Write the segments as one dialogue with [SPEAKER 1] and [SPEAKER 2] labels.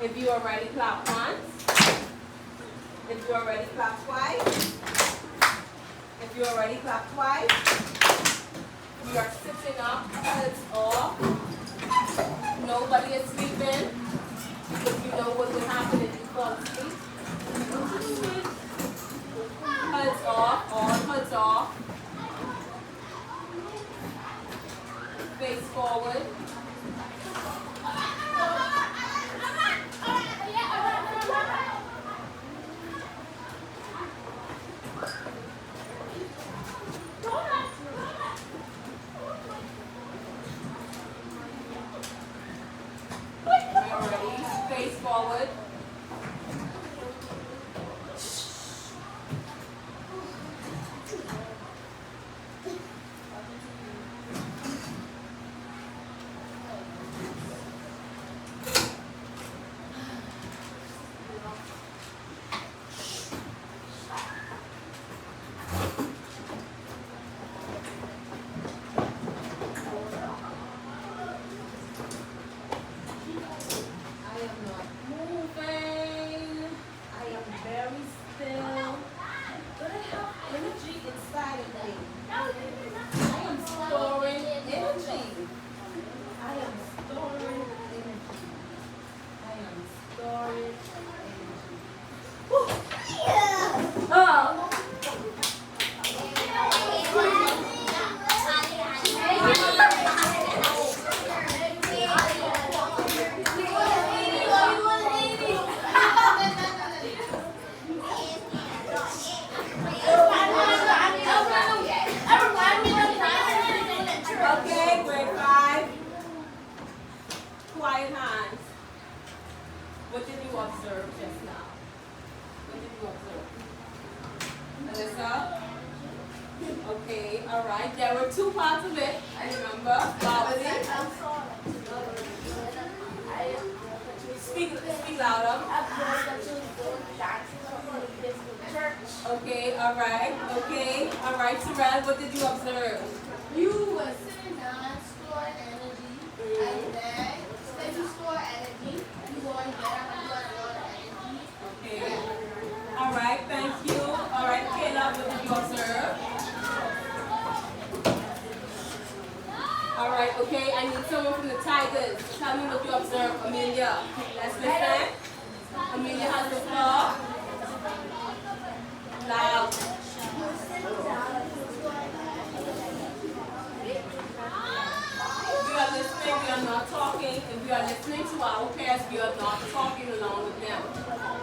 [SPEAKER 1] If you are ready, clap once. If you are ready, clap twice. If you are ready, clap twice. We are sitting up, heads off. Nobody is sleeping. If you know what would happen if you fall asleep. Heads off, all heads off. Face forward. Ready? Face forward. What did you observe just now? What did you observe? Alyssa? Okay, all right. There were two parts of it, I remember. Speak louder. Okay, all right. Okay, all right. Terrell, what did you observe?
[SPEAKER 2] You were sitting down, storing energy, and then when you store energy, you go and get up and do a lot of energy.
[SPEAKER 1] Okay. All right, thank you. All right, Caleb, what did you observe? All right, okay, I need someone from the Tigers. Tell me what you observed. Amelia, let's listen. Amelia has the floor. Loud. We are listening, we are not talking. If we are listening to our peers, we are not talking along with them.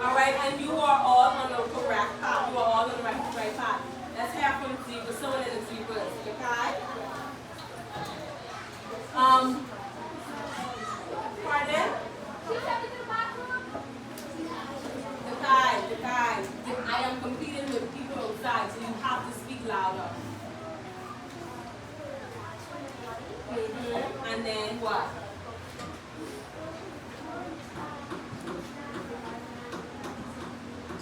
[SPEAKER 1] All right, and you are all on the correct path. You are all on the right path. Let's hear from the zebra, someone in the zebras, okay? Pardon? The guy. I am competing with people outside, so you have to speak louder. And then what?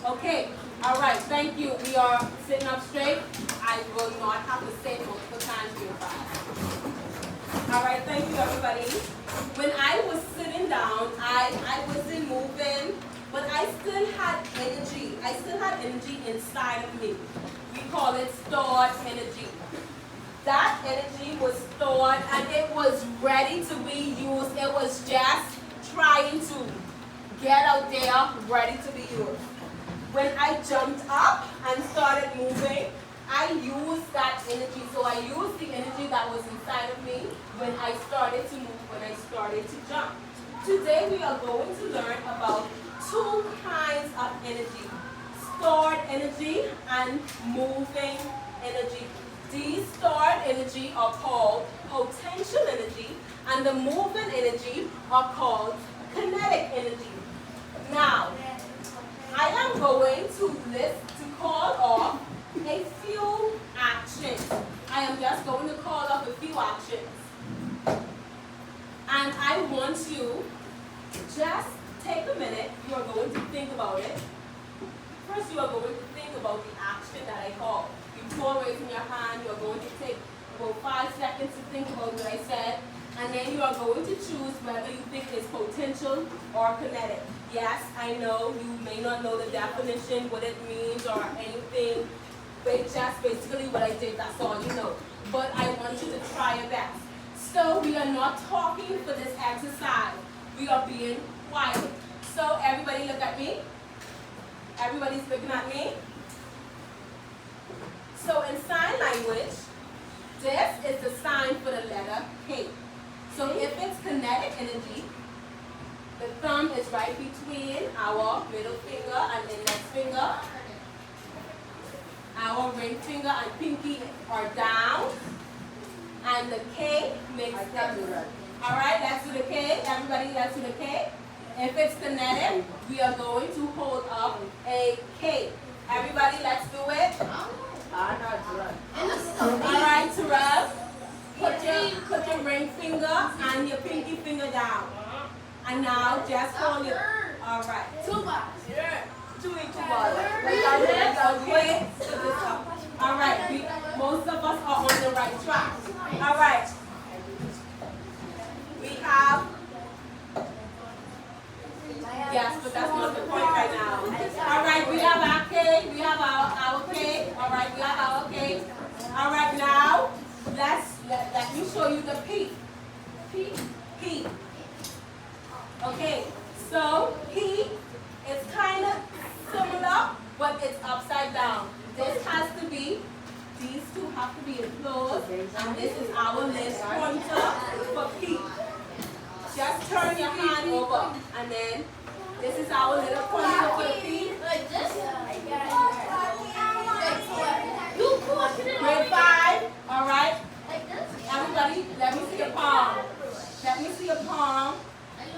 [SPEAKER 1] Okay, all right, thank you. We are sitting up straight. I will not have to say multiple times to your class. All right, thank you, everybody. When I was sitting down, I wasn't moving, but I still had energy. I still had energy inside of me. We call it stored energy. That energy was stored and it was ready to be used. It was just trying to get out there, ready to be used. When I jumped up and started moving, I used that energy. So I used the energy that was inside of me when I started to move, when I started to jump. Today we are going to learn about two kinds of energy. Stored energy and moving energy. These stored energy are called potential energy and the moving energy are called kinetic energy. Now, I am going to call off a few actions. I am just going to call off a few actions. And I want you just take a minute. You are going to think about it. First, you are going to think about the action that I called. Before raising your hand, you are going to take about 5 seconds to think about what I said. And then you are going to choose whether you think it's potential or kinetic. Yes, I know you may not know the definition, what it means or anything. But just basically what I did, that's all you know. But I want you to try your best. So we are not talking for this exercise. We are being quiet. So everybody look at me. Everybody's looking at me. So in sign language, this is the sign for the letter K. So if it's kinetic energy, the thumb is right between our middle finger and index finger. Our ring finger and pinky are down. And the K makes it. Alright, let's do the K. Everybody, let's do the K. If it's kinetic, we are going to hold up a K. Everybody, let's do it. Alright, Terrell. Put your ring finger and your pinky finger down. And now just hold it. Alright. Okay. Alright, most of us are on the right track. Alright. We have, yes, but that's not the point right now. Alright, we have our K, we have our K. Alright, we have our K. Alright, now let me show you the P. P. Okay, so P is kind of similar, but it's upside down. This has to be, these two have to be enclosed, and this is our list pointer for P. Just turn your hand over, and then this is our little pointer for the P.
[SPEAKER 2] Like this?
[SPEAKER 1] Grade 5, all right?
[SPEAKER 2] Like this?
[SPEAKER 1] Everybody, let me see your palm. Let me see your palm.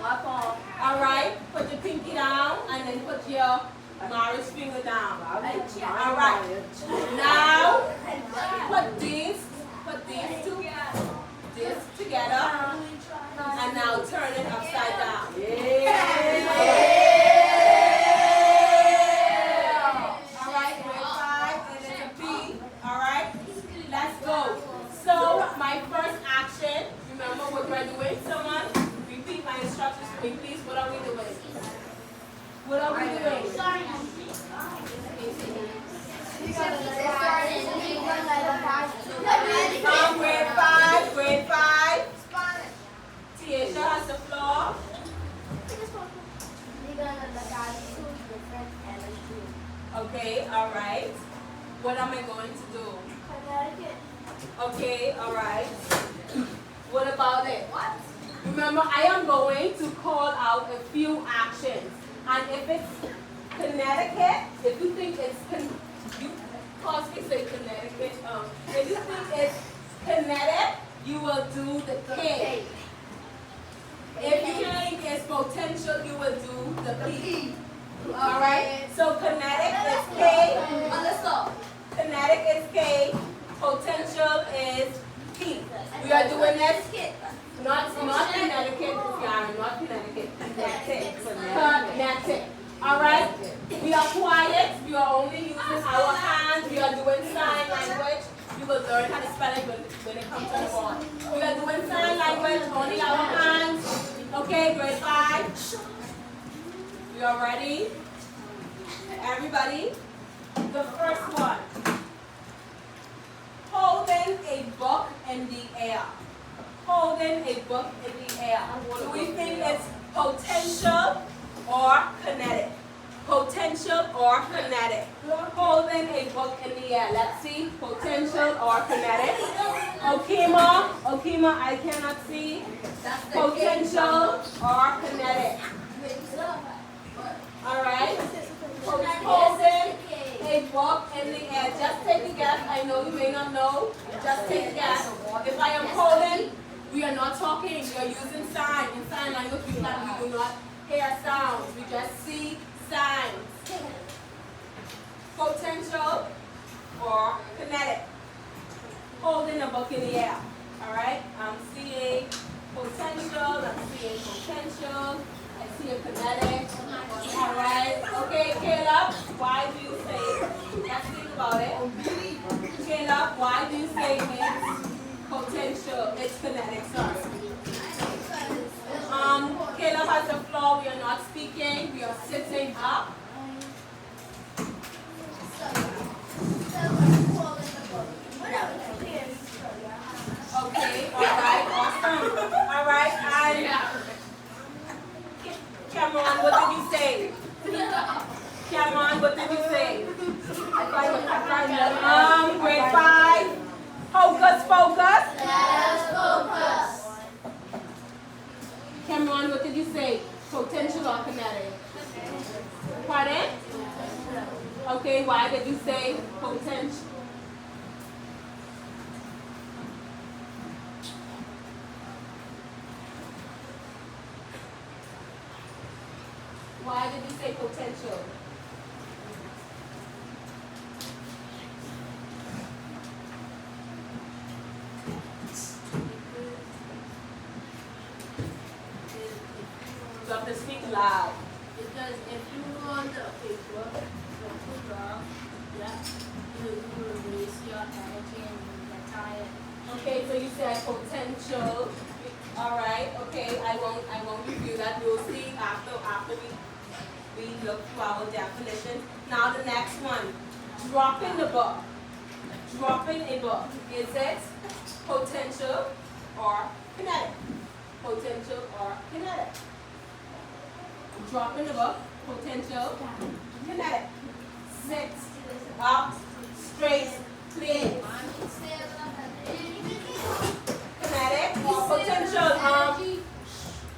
[SPEAKER 1] My palm. All right, put your pinky down, and then put your marriage finger down. All right. Now, put these two this together, and now turn it upside down. All right, grade 5, and then a P. All right, let's go. So my first action, remember what we're doing? Someone repeat my instructions for me, please. What are we doing? What are we doing? Grade 5. Tiesha has the floor. Okay, all right. What am I going to do? Okay, all right. What about it? Remember, I am going to call out a few actions. And if it's Connecticut, if you think it's, you possibly say Connecticut, if you think it's kinetic, you will do the K. If you think it's potential, you will do the P. Alright? So kinetic is K. Kinetic is K. Potential is P. We are doing this. Not Connecticut, not Connecticut. Kinetic. Alright? We are quiet. We are only using our hands. We are doing sign language. You will learn how to spell it when it comes to the board. We are doing sign language, only our hands. Okay, grade 5. You are ready? Everybody? The first one. Holding a book in the air. Holding a book in the air. Do we think it's potential or kinetic? Potential or kinetic? Holding a book in the air. Let's see. Potential or kinetic? Okima, I cannot see. Potential or kinetic? Alright. Holding a book in the air. Just take a guess. I know you may not know. Just take a guess. If I am holding, we are not talking. We are using sign. In sign language, we do not hear sounds. We just see signs. Potential or kinetic. Holding a book in the air. Alright? I'm seeing potential. I'm seeing potential. I see a kinetic. Alright? Okay, Caleb, why do you say, let's think about it. Caleb, why do you say it's potential? It's kinetic, sorry. Caleb has the floor. We are not speaking. We are sitting up. Okay, alright, awesome. Alright, and Cameron, what did you say? Cameron, what did you say? Grade 5. Focus, focus.
[SPEAKER 2] Yes, focus.
[SPEAKER 1] Cameron, what did you say? Potential or kinetic? Pardon? Okay, why did you say potential? Why did you say potential? You have to speak loud.
[SPEAKER 2] Because if you go on the paper, the program, yeah, you will waste your energy and you get tired.
[SPEAKER 1] Okay, so you said potential. All right. Okay, I won't review that. We'll see after we look for our definition. Now the next one, dropping the book. Dropping a book. Is it potential or kinetic? Potential or kinetic? Dropping the book. Potential. Kinetic. Sit up, straight, clean. Kinetic or potential?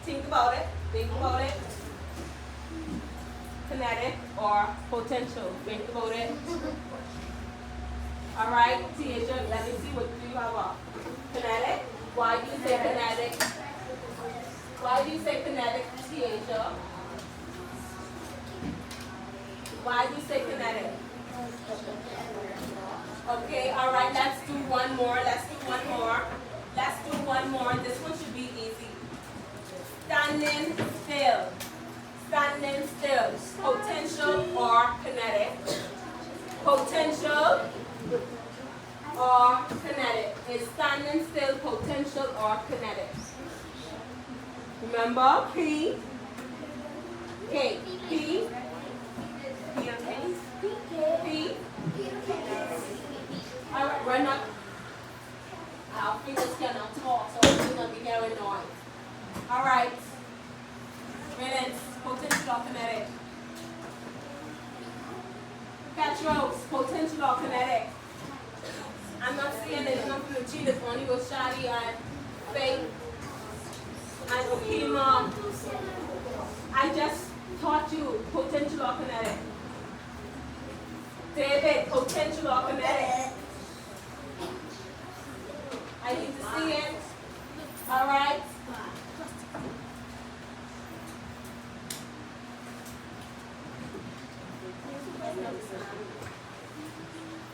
[SPEAKER 1] Think about it. Think about it. Kinetic or potential? Think about it. All right, Tiaja, let me see what you have up. Kinetic. Why do you say kinetic? Why do you say kinetic, Tiaja? Why do you say kinetic? Okay, all right, let's do one more. Let's do one more. Let's do one more. This one should be easy. Standing still. Standing still. Potential or kinetic? Potential or kinetic? Is standing still potential or kinetic? Remember, P, K, P, P. All right, we're not. Our fingers cannot talk, so we're going to be hearing noise. All right. Minutes, potential or kinetic? Petros, potential or kinetic? I'm not seeing it come from the cheetahs, only with Shadi and Faith and Okima. I just taught you potential or kinetic. David, potential or kinetic? I need to see it. All right.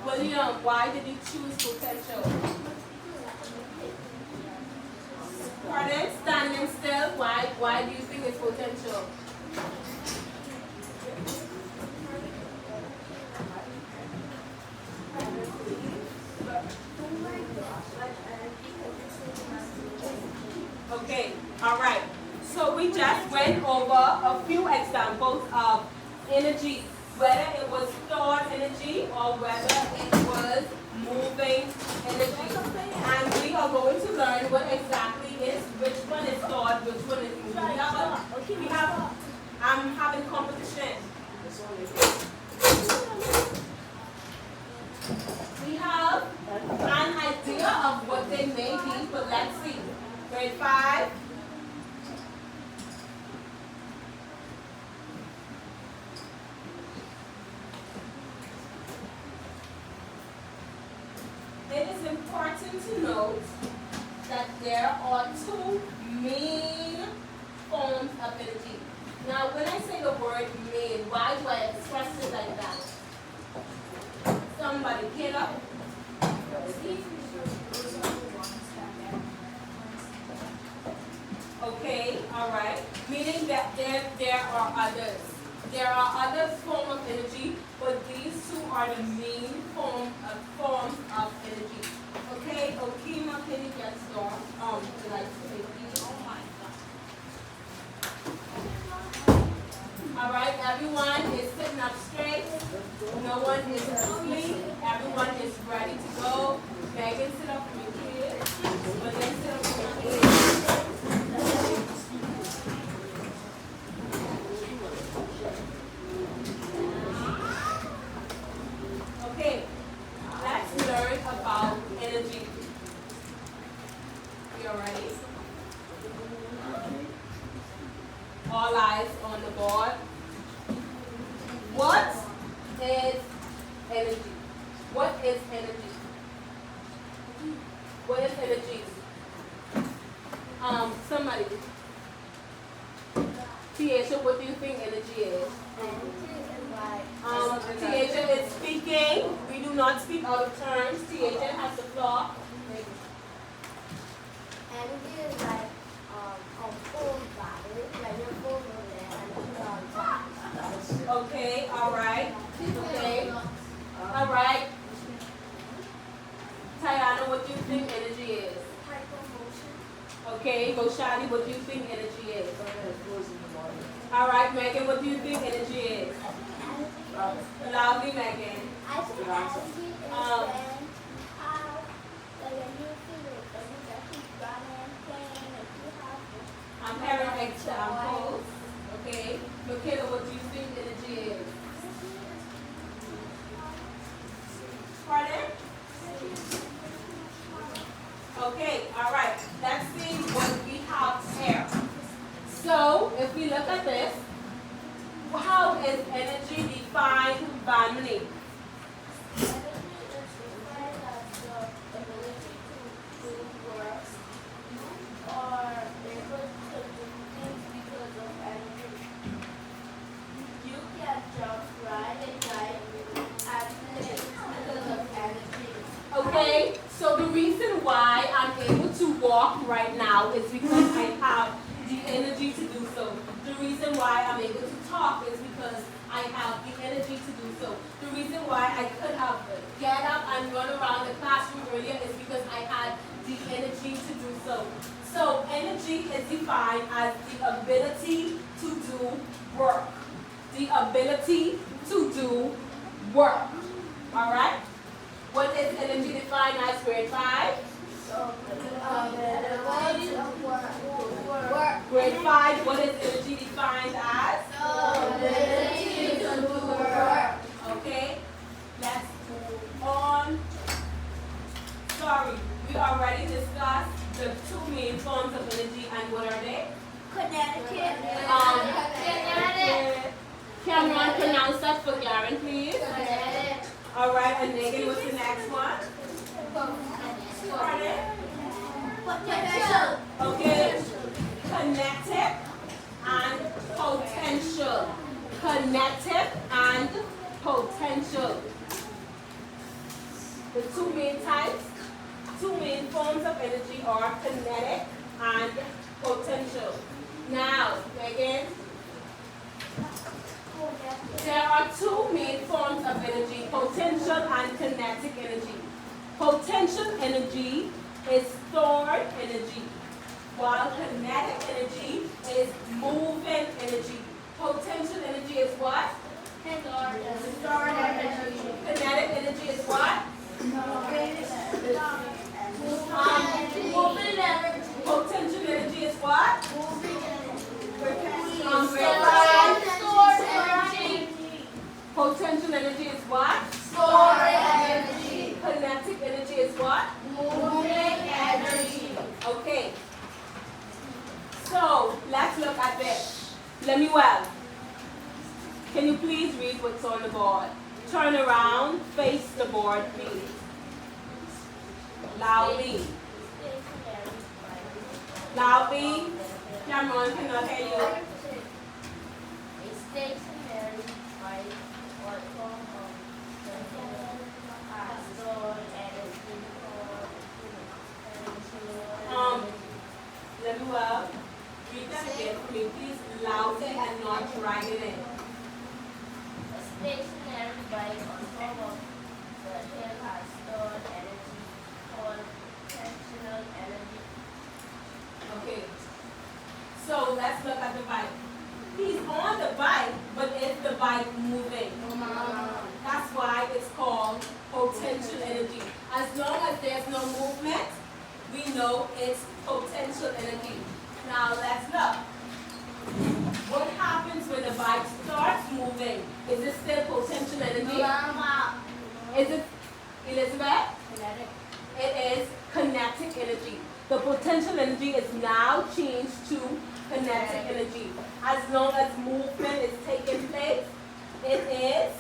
[SPEAKER 1] William, why did you choose potential? Pardon? Standing still. Why do you think it's potential? Okay, all right. So we just went over a few examples of energy, whether it was stored energy or whether it was moving energy. And we are going to learn what exactly is, which one is stored, which one is moving. I'm having competition. We have an idea of what they may be, but let's see. Grade 5. It is important to note that there are two main forms of energy. Now, when I say the word main, why do I express it like that? Somebody get up. Okay, all right. Meaning that there are others. There are other forms of energy, but these two are the main forms of energy. Okay, Okima, can you get started? Oh my God. All right, everyone is sitting up straight. No one is asleep. Everyone is ready to go. Megan, sit up for your kids. Megan, sit up for your kids. Okay, let's learn about energy. You all ready? All eyes on the board. What is energy? What is energy? What is energy? Somebody. Tiesha, what do you think energy is? Tiesha is speaking. We do not speak out of terms. Tiesha has the floor.
[SPEAKER 2] Energy is like a full body, like your full movement,
[SPEAKER 1] Okay, all right. Okay, all right. Tayana, what do you think energy is? Okay, Moshadi, what do you think energy is? All right, Megan, what do you think energy is? Loudly, Megan.
[SPEAKER 2] I think energy is when like when you feel it, when you just keep running, playing, if you have
[SPEAKER 1] I'm having examples. Okay, Michaela, what do you think energy is? Pardon? Okay, all right. Let's see what we have here. So, if we look at this, how is energy defined by me? Okay, so the reason why I'm able to walk right now is because I have the energy to do so. The reason why I'm able to talk is because I have the energy to do so. The reason why I could have get up and run around the classroom earlier is because I had the energy to do so. So energy is defined as the ability to do work. The ability to do work. All right? What is energy defined as, grade 5? Grade 5, what is energy defined as?
[SPEAKER 2] Ability to do work.
[SPEAKER 1] Okay, let's move on. Sorry, we already discussed the two main forms of energy, and what are they?
[SPEAKER 2] Kinetic.
[SPEAKER 1] Cameron, pronounce that for Garen, please.
[SPEAKER 2] Kinetic.
[SPEAKER 1] All right, and Megan, what's the next one? Pardon?
[SPEAKER 2] Potential.
[SPEAKER 1] Okay, kinetic and potential. Kinetic and potential. The two main types, two main forms of energy are kinetic and potential. Now, Megan, there are two main forms of energy, potential and kinetic energy. Potential energy is stored energy, while kinetic energy is moving energy. Potential energy is what? Stored energy. Kinetic energy is what?
[SPEAKER 2] Moving energy.
[SPEAKER 1] Potential energy is what? Potential energy is what?
[SPEAKER 2] Stored energy.
[SPEAKER 1] Kinetic energy is what?
[SPEAKER 2] Moving energy.
[SPEAKER 1] Okay. So, let's look at this. Lemuel, can you please read what's on the board? Turn around, face the board, please. Loudly. Loudly. Cameron cannot hear you.
[SPEAKER 2] A stationary device or form of stored energy
[SPEAKER 1] Lemuel, read that again for me, please, loudly and not write it in.
[SPEAKER 2] A stationary device or form of that has stored energy called potential energy.
[SPEAKER 1] Okay. So let's look at the bike. He's on the bike, but bike moving? That's why it's called potential energy. As long as there's no movement, we know it's potential energy. Now let's look. What happens when the bike starts moving? Is it still potential energy? Is it, Elizabeth? It is kinetic energy. The potential energy is now changed to kinetic energy. As long as movement is taking place, it is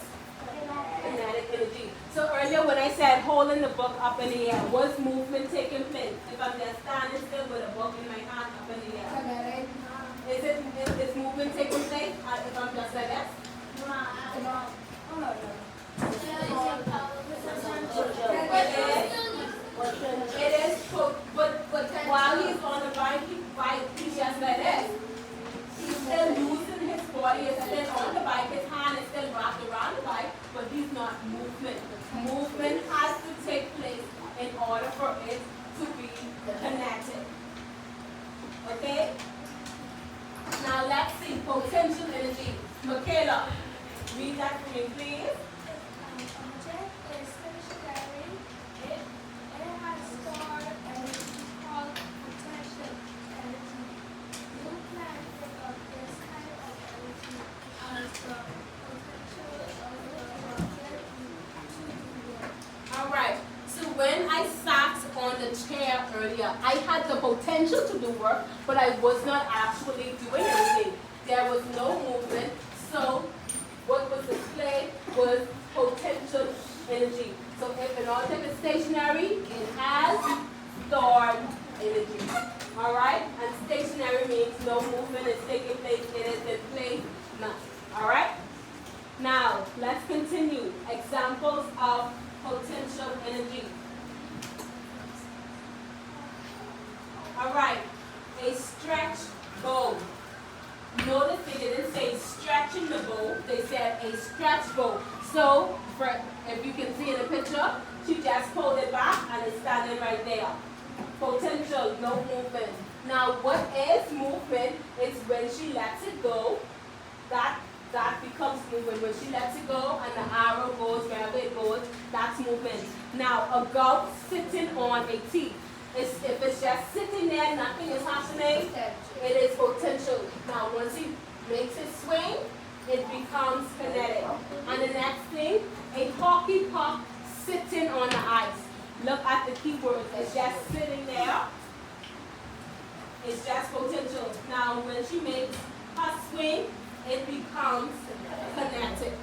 [SPEAKER 1] kinetic energy. So earlier when I said holding the book up in the air, was movement taking place? If I'm just standing still with a book in my hand up in the air. Is movement taking place if I'm just like this? It is, but while he's on the bike, he's just like this. He's still using his body, is still on the bike, his hand is still wrapped around the bike, but he's not movement. Movement has to take place in order for it to be connected. Okay? Now let's see, potential energy. Michaela, read that for me, please. Alright, so when I sat on the chair earlier, I had the potential to do work, but I was not actually doing anything. There was no movement, so what was displayed was potential energy. So if an object is stationary, it has stored energy. Alright? And stationary means no movement is taking place, it is in place now. Alright? Now, let's continue. Examples of potential energy. Alright, a stretch bow. Notice they didn't say stretching the bow, they said a stretch bow. So, if you can see in the picture, she just pulled it back and it's standing right there. Potential, no movement. Now, what is movement is when she lets it go, that becomes movement. When she lets it go and the arrow goes wherever it goes, that's movement. Now, a goat sitting on a tee. If it's just sitting there, nothing is happening, it is potential. Now, once he makes it swing, it becomes kinetic. And the next thing, a hockey puck sitting on the ice. Look at the keyword. It's just sitting there. It's just potential. Now, when she makes her swing, it becomes kinetic.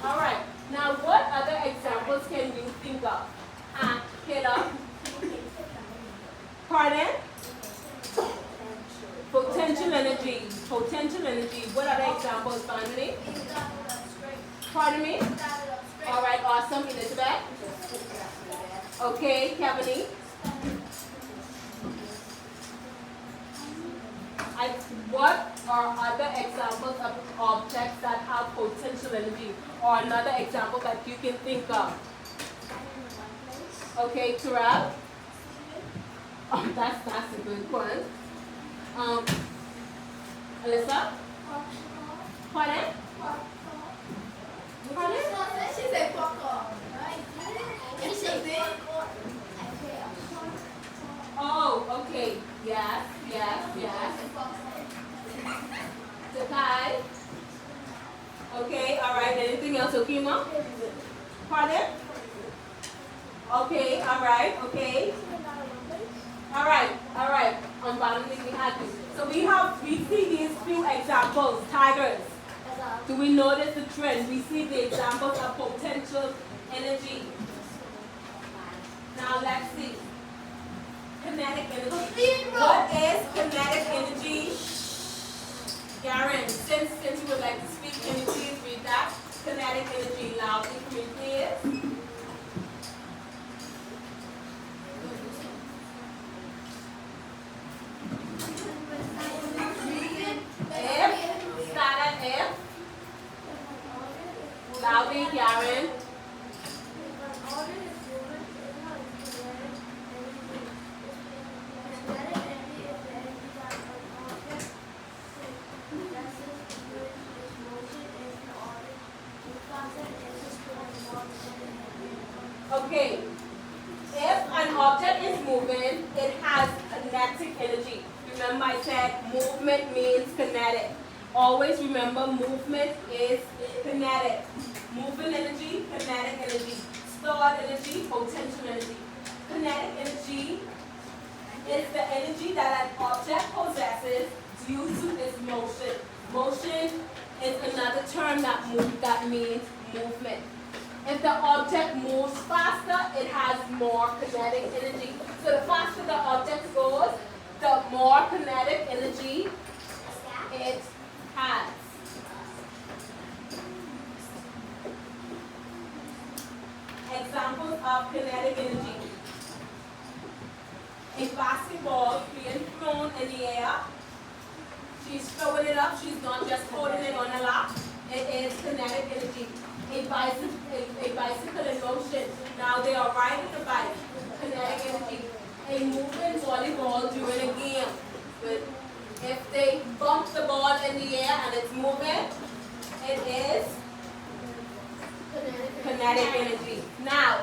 [SPEAKER 1] All right. Now, what other examples can you think of? Kayla? Pardon? Potential energy. Potential energy. What other examples, family? Pardon me? All right, awesome. Elizabeth? Okay, Kevin? What are other examples of objects that have potential energy? Or another example that you can think of? Okay, Terrell? Oh, that's a good one. Alyssa? Pardon? Pardon?
[SPEAKER 2] She said popcorn.
[SPEAKER 1] Oh, okay. Yes. Takai? Okay, all right. Anything else, Okima? Pardon? Okay, all right, okay. All right. Unbounding we had to. So we see these few examples, tigers. Do we notice the trend? We see the examples of potential energy. Now let's see. Kinetic energy. What is kinetic energy? Garen, since you would like to speak, can you please read that? Kinetic energy loudly for me, please. Start at F. Loudly, Garen. Okay. If an object is moving, it has kinetic energy. Remember I said movement means kinetic. Always remember movement is kinetic. Moving energy, kinetic energy. Stored energy, potential energy. Kinetic energy is the energy that an object possesses due to its motion. Motion is another term that means movement. If the object moves faster, it has more kinetic energy. So the faster the object goes, the more kinetic energy it has. Examples of kinetic energy. A basketball being thrown in the air. She's throwing it up, she's not just holding it on her lap. It is kinetic energy. A bicycle in motion. Now they are riding the bike. Kinetic energy. A moving volleyball during a game. But if they bump the ball in the air and it's moving, it is kinetic energy. Now,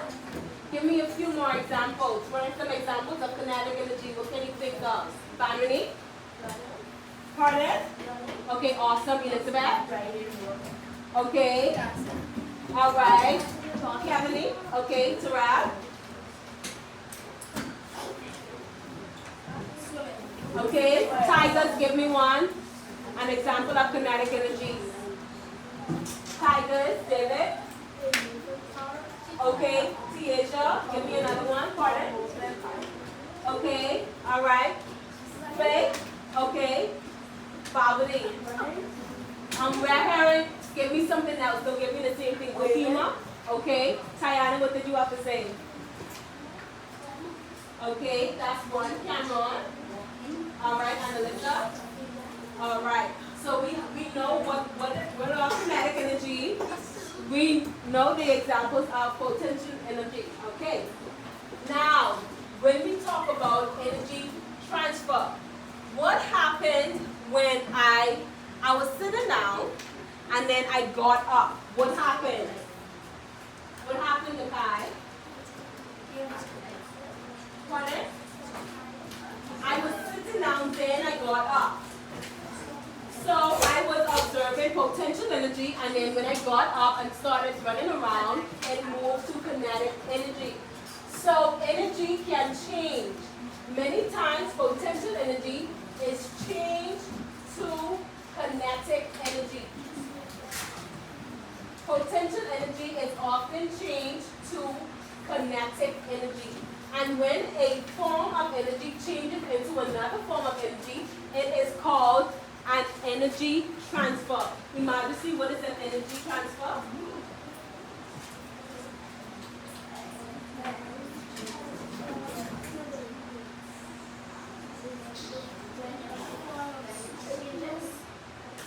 [SPEAKER 1] give me a few more examples. What are some examples of kinetic energy? What can you think of? Family? Pardon? Okay, awesome. Elizabeth? Okay. All right. Kevin? Okay, Tarab? Okay, tigers, give me one. An example of kinetic energy. Tigers, David? Okay, Tiaja, give me another one. Pardon? Okay, all right. Faith? Okay. Bobby? Red herring, give me something else. Don't give me the same thing. Okima? Okay. Tiana, what did you have to say? Okay, that's one. Cameron? All right, Annalisa? All right. So we know what are kinetic energy. We know the examples of potential energy. Okay. Now, when we talk about energy transfer, what happened when I was sitting down and then I got up? What happened? What happened to Kai? Pardon? I was sitting down, then I got up. So I was observing potential energy, and then when I got up and started running around, it moved to kinetic energy. So energy can change. Many times potential energy is changed to kinetic energy. Potential energy is often changed to kinetic energy. And when a form of energy changes into another form of energy, it is called an energy transfer. Emergency, what is an energy transfer?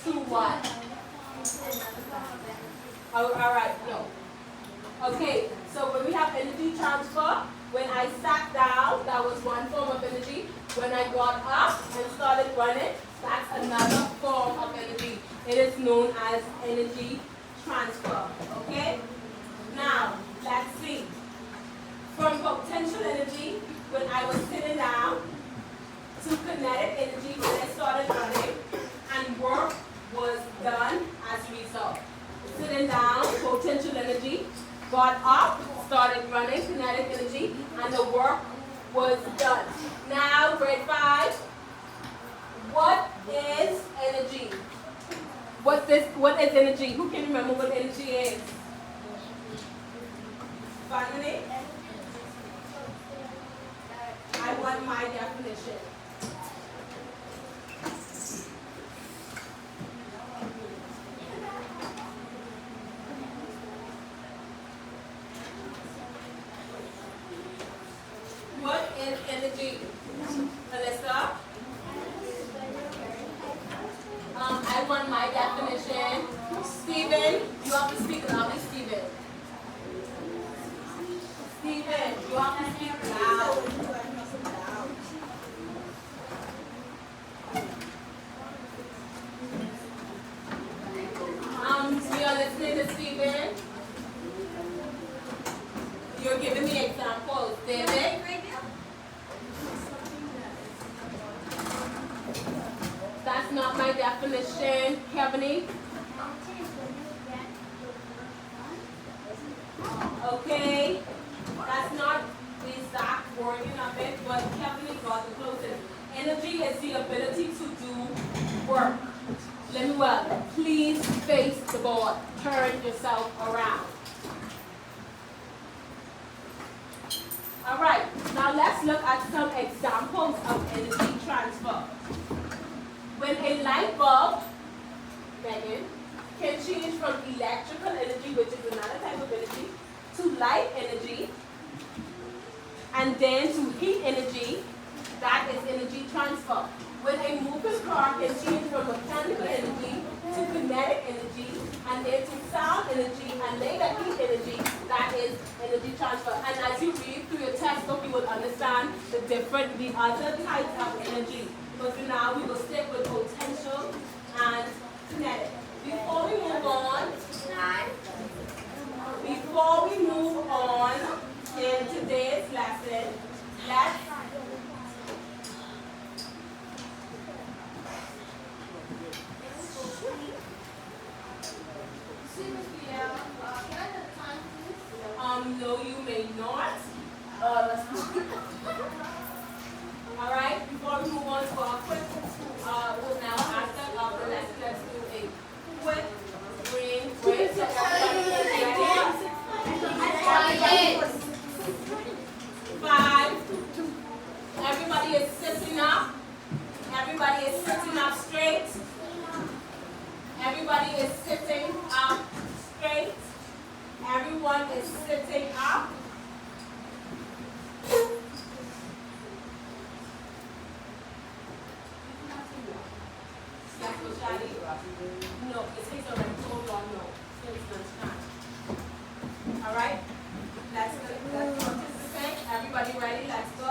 [SPEAKER 1] To what? Oh, all right, no. Okay, so when we have energy transfer, when I sat down, that was one form of energy. When I got up and started running, that's another form of energy. It is known as energy transfer. Okay? Now, let's see. From potential energy, when I was sitting down, to kinetic energy when I started running, and work was done as a result. Sitting down, potential energy, got up, started running, kinetic energy, and the work was done. Now, grade 5, what is energy? What is energy? Who can remember what energy is? Finally, I want my definition. What is energy? Alyssa? I want my definition. Stephen, you have to speak loudly, Stephen. Stephen, you have to speak loud. We are listening to Stephen. You're giving me examples. David? That's not my definition. Kevin? Okay. That's not the exact wording of it, but Kevin got the closest. Energy is the ability to do work. Lemuel, please face the board. Turn yourself around. All right, now let's look at some examples of energy transfer. When a light bulb, Megan, can change from electrical energy, which is another type of energy, to light energy, and then to heat energy, that is energy transfer. When a moving car can change from mechanical energy to kinetic energy, and then to sound energy, and later heat energy, that is energy transfer. And as you read through your textbook, you will understand the other types of energy. But for now, we will stick with potential and kinetic. Before we move on in today's lesson, let's no, you may not. All right, before we move on to our quick, we'll now aspect of the lesson, let's do a quick brain break. So Five. Everybody is sitting up. Everybody is sitting up straight. Everybody is sitting up straight. Everyone is sitting up. That's what Shadi. No, it takes already told on no. Since lunchtime. All right? Let's participate. Everybody ready? Let's go.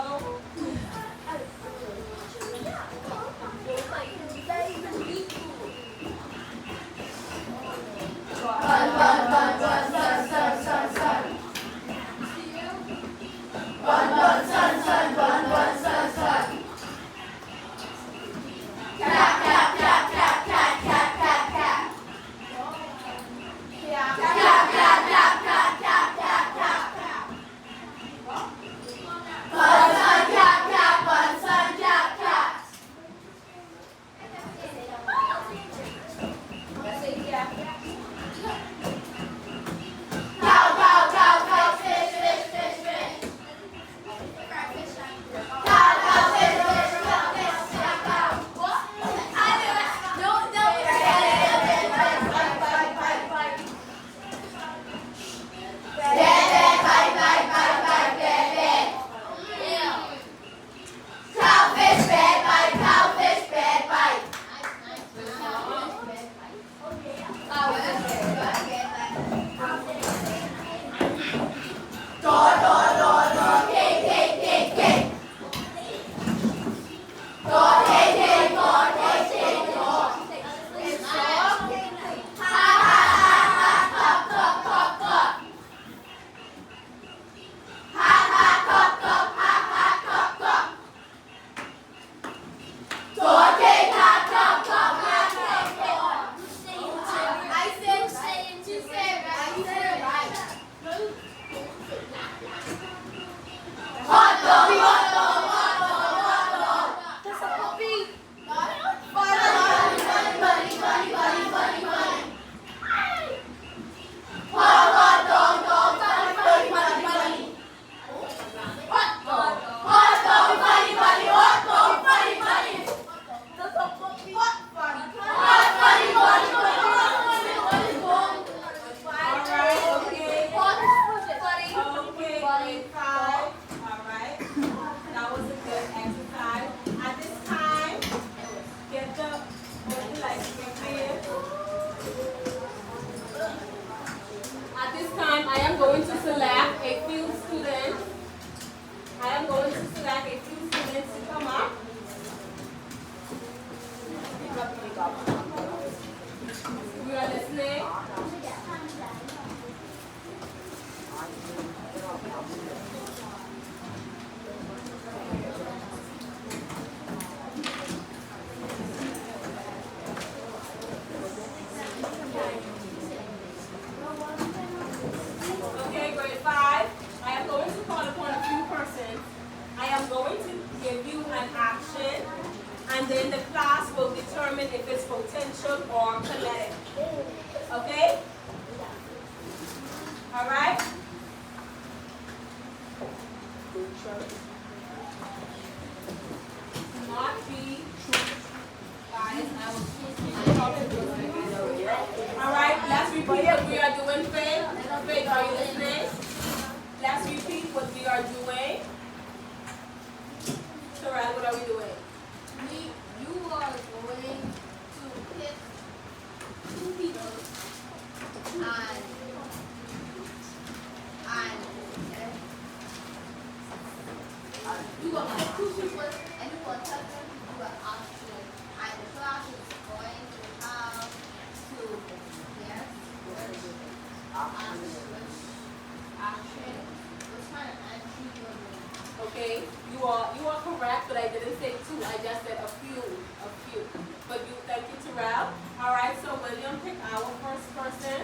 [SPEAKER 1] William pick our first person.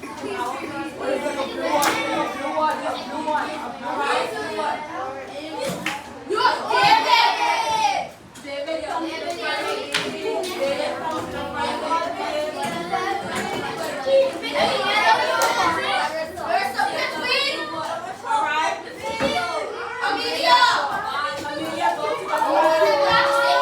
[SPEAKER 1] Pick our first person. David comes to the front. David comes to the front. All right. Amelia, go to the front.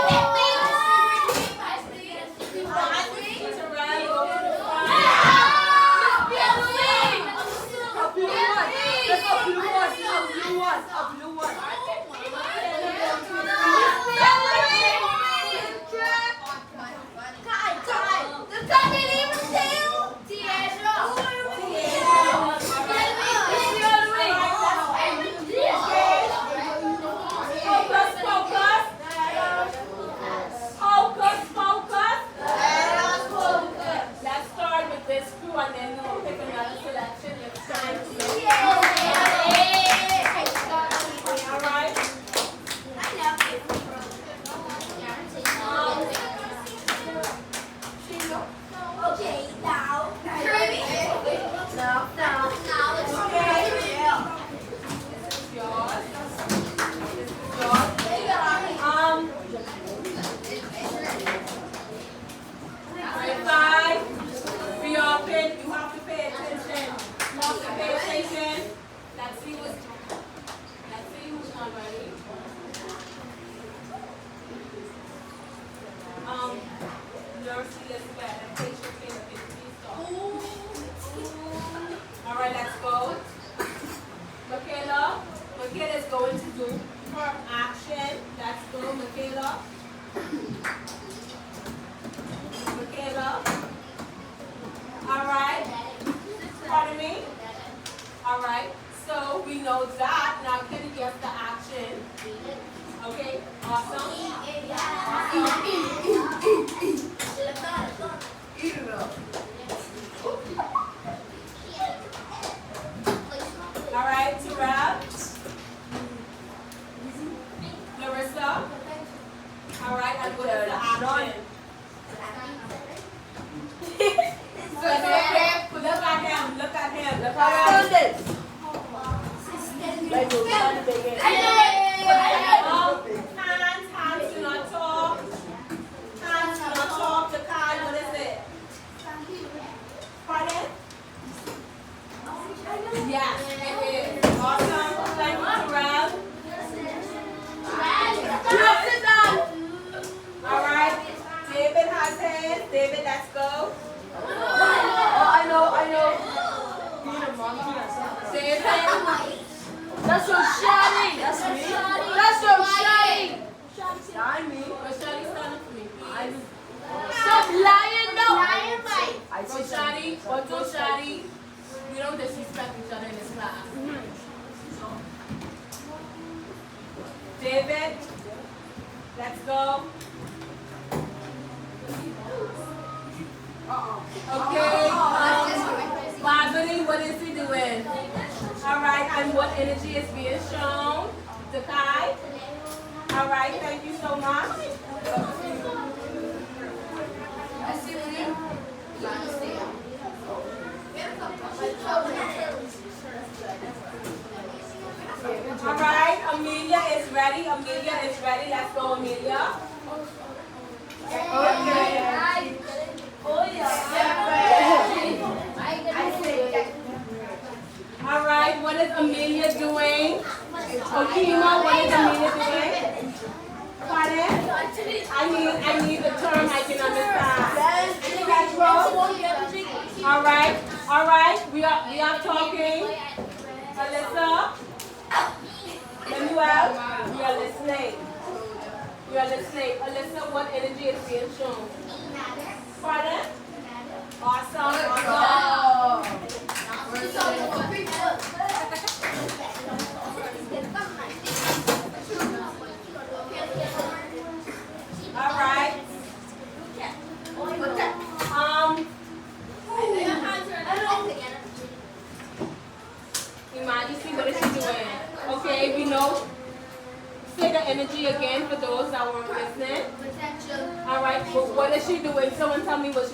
[SPEAKER 1] All right. What is she doing? Someone tell me what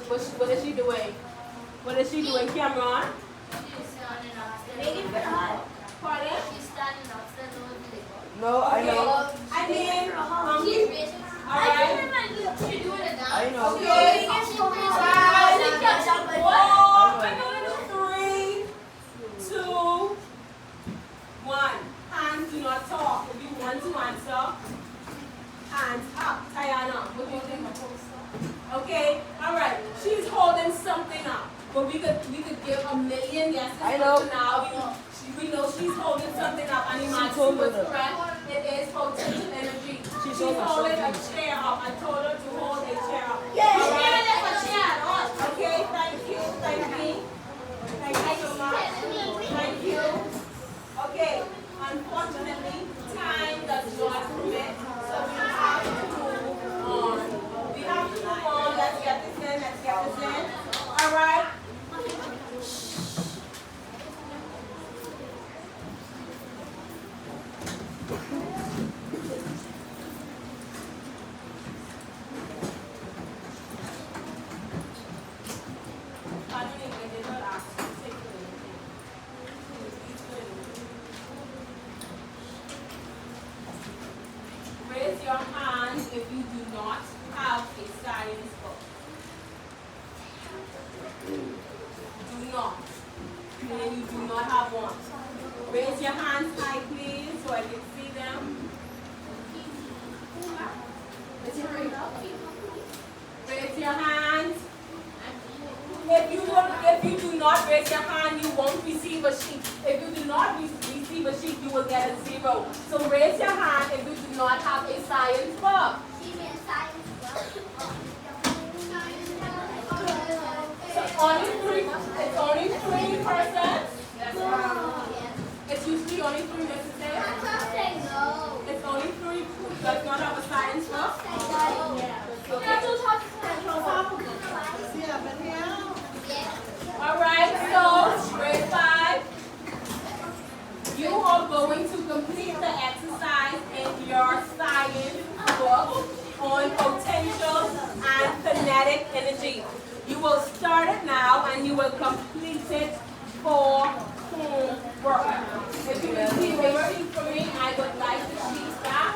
[SPEAKER 1] is she doing? What is she doing, Cameron?
[SPEAKER 2] She's standing up.
[SPEAKER 3] Waiting for her.
[SPEAKER 1] Pardon?
[SPEAKER 2] She's standing up.
[SPEAKER 4] No, I know.
[SPEAKER 1] I mean,
[SPEAKER 2] She's busy.
[SPEAKER 1] all right.
[SPEAKER 2] She's doing it now.
[SPEAKER 4] I know.
[SPEAKER 1] Okay.
[SPEAKER 2] She's
[SPEAKER 1] 5, 4, 3, 2, 1. Hands do not talk. If you want to answer, hands up. Tayana, what do you think? Okay, all right. She's holding something up, but we could give a million yeses.
[SPEAKER 4] I know.
[SPEAKER 1] But now we know she's holding something up. And Imansi was correct. It is potential energy. She's holding a chair up. I told her to hold a chair up.
[SPEAKER 3] Yes.
[SPEAKER 1] All right. Okay, thank you. Thank you. Thank you so much. Thank you. Okay, unfortunately, time does not permit, so we have to move on. We have to move on. Let's get this in. Let's get this in. All right. Raise your hand if you do not have a science book. Do not. Meaning you do not have one. Raise your hands high, please, so I can see them. Raise your hands. If you do not raise your hand, you won't receive a sheet. If you do not receive a sheet, you will get a 0. So raise your hand if you do not have a science book. So it's only 3 persons. It's usually only 3 necessary. It's only 3 who does not have a science book. All right, so grade 5, you are going to complete the exercise in your science book on potential and kinetic energy. You will start it now and you will complete it for homework. If you receive a sheet from me, I would like the sheet back.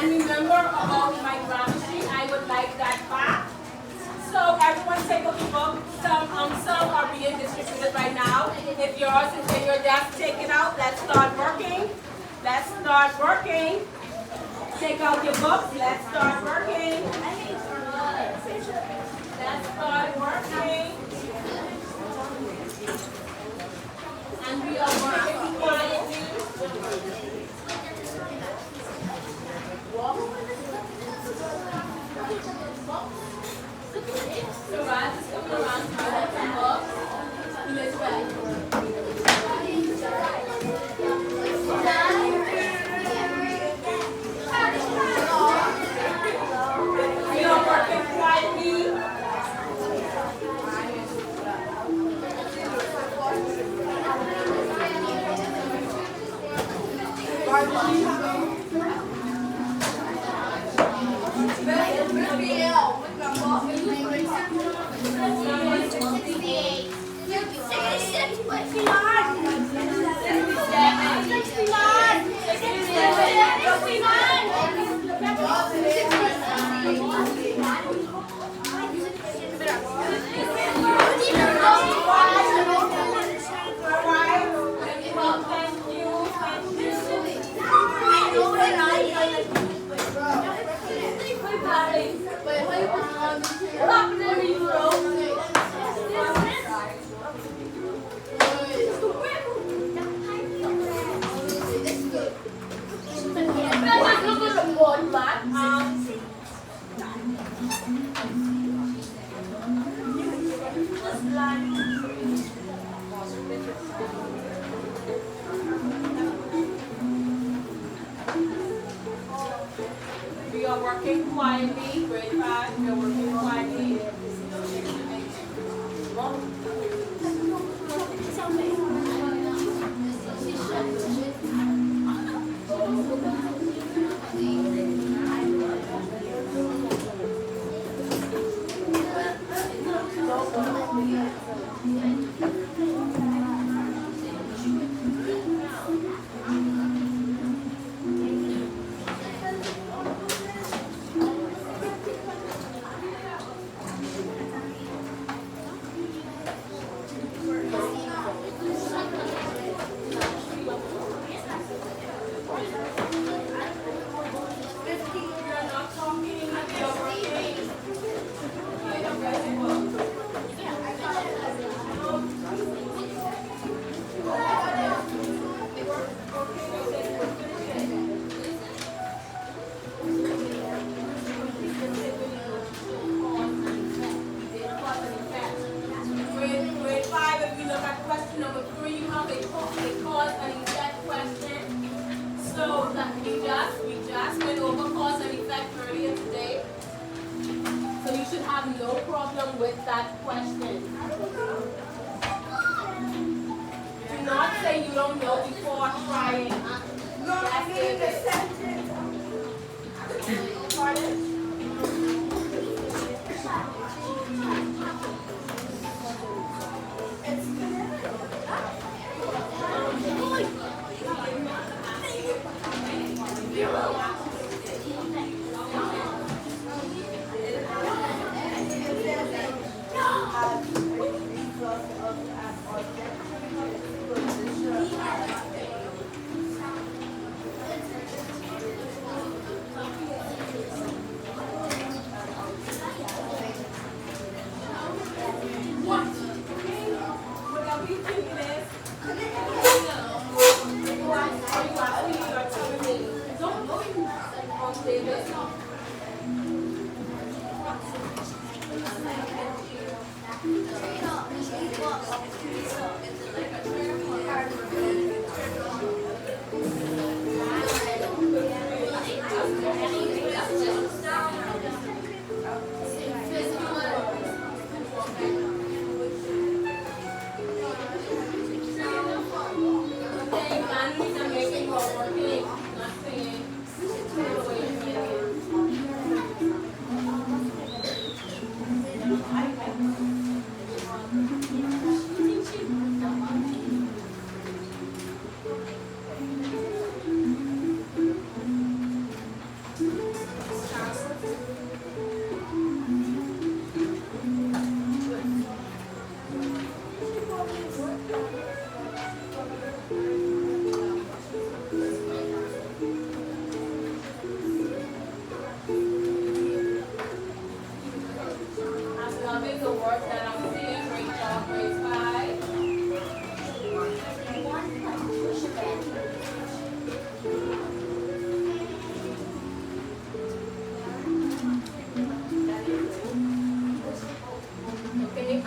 [SPEAKER 1] And remember about my grammar sheet, I would like that back. So everyone take a look. Some are being distributed right now. If yours is in your desk, take it out. Let's start working. Let's start working. Take out your books. Let's start working. Let's start working. And we are working quietly. So Raj is coming around to get some books. Elizabeth. We are working quietly. We are working quietly, grade 5, we are working quietly. have no problem with that question. Do not say you don't know before trying.
[SPEAKER 4] No, I mean the sentence.
[SPEAKER 1] Pardon?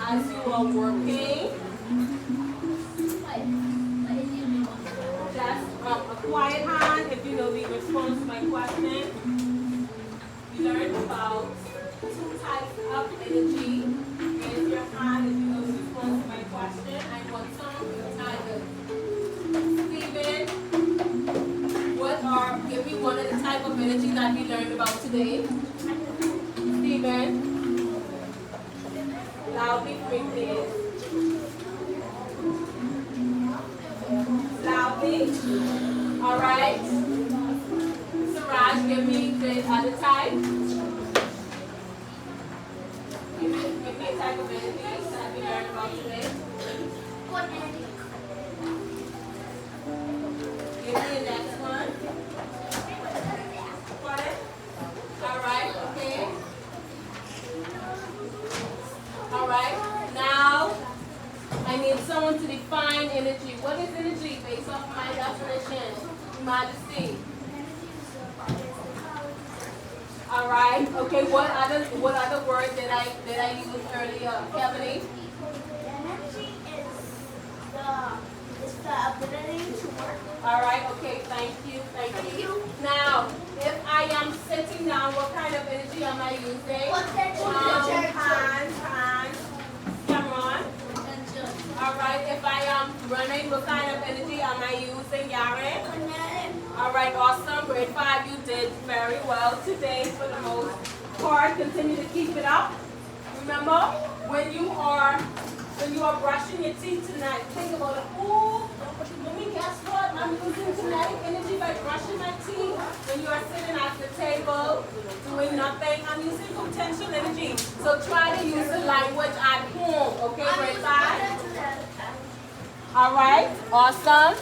[SPEAKER 1] As you are working, just a quiet hand if you know the response to my question. You learned about 2 types of energy. Raise your hand if you know the response to my question. I want some of your time. Stephen, give me one of the type of energy that we learned about today. Stephen. Loudly, please. Loudly. All right. Suraj, give me the other type. Give me a type of energy that we learned about today. Give me the next one. Got it? All right. Okay. All right, now I need someone to define energy. What is energy based off my definition? Majesty. All right. Okay. What other word did I use earlier, Kevin?
[SPEAKER 2] Energy is the ability to work.
[SPEAKER 1] All right. Okay. Thank you. Thank you. Now, if I am sitting down, what kind of energy am I using? Hands. Cameron. All right. If I am running, what kind of energy am I using, Yaren? All right. Awesome. Grade 5, you did very well today for the most part. Continue to keep it up. Remember, when you are brushing your teeth tonight, think about it. Ooh, let me guess what? I'm using kinetic energy by brushing my teeth. When you are sitting at the table doing nothing, I'm using potential energy. So try to use the language at home, okay, grade 5? All right, awesome.